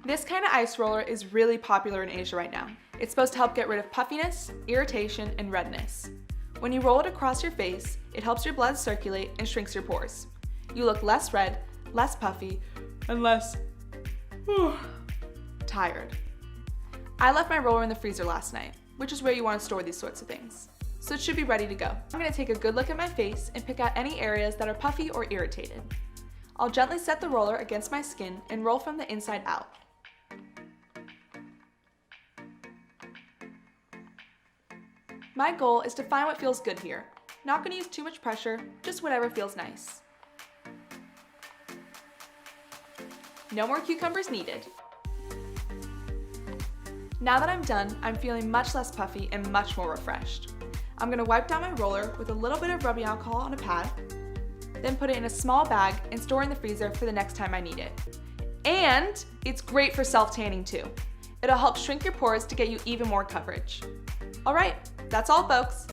This kind of ice roller is really popular in Asia right now. It's supposed to help get rid of puffiness, irritation, and redness. When you roll it across your face, it helps your blood circulate and shrinks your pores. You look less red, less puffy, and less tired. I left my roller in the freezer last night, which is where you want to store these sorts of things. So it should be ready to go. I'm going to take a good look at my face and pick out any areas that are puffy or irritated. I'll gently set the roller against my skin and roll from the inside out. My goal is to find what feels good here. Not going to use too much pressure, just whatever feels nice. No more cucumbers needed. Now that I'm done, I'm feeling much less puffy and much more refreshed. I'm going to wipe down my roller with a little bit of rubbing alcohol on a pad, then put it in a small bag and store in the freezer for the next time I need it. And it's great for self-tanning too. It'll help shrink your pores to get you even more coverage. All right, that's all folks.